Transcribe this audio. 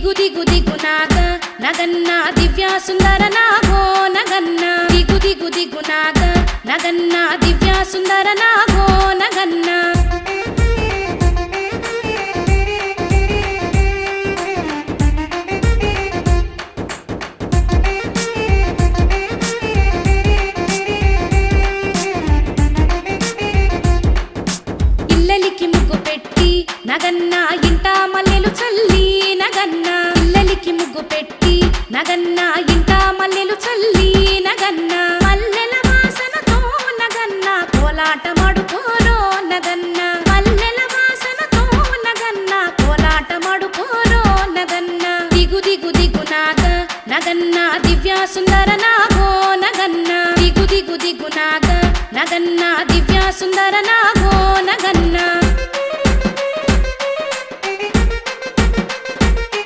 దిగు దిగు దిగు నాగ నగన్న దివ్య సుందర నాగో నగన్న దిగు దిగు దిగు నాగ నగన్న దివ్య సుందర నాగో నగన్న ఇల్లలికి ముగ్గు పెట్టి నగన్న ఇంట మల్లెలు చల్లి నగన్న ఇల్లలికి ముగ్గు పెట్టి నగన్న ఇంట మల్లెలు చల్లి నగన్న మల్లెల వాసనతో నగన్న కోలాటమాడుకోరో నగన్న మల్లెల వాసనతో నగన్న కోలాటమాడుకోరో నగన్న దిగు దిగు దిగు నాగ నగన్న దివ్య సుందర నాగో నగన్న దిగు దిగు దిగు నాగ నగన్న దివ్య సుందర నాగ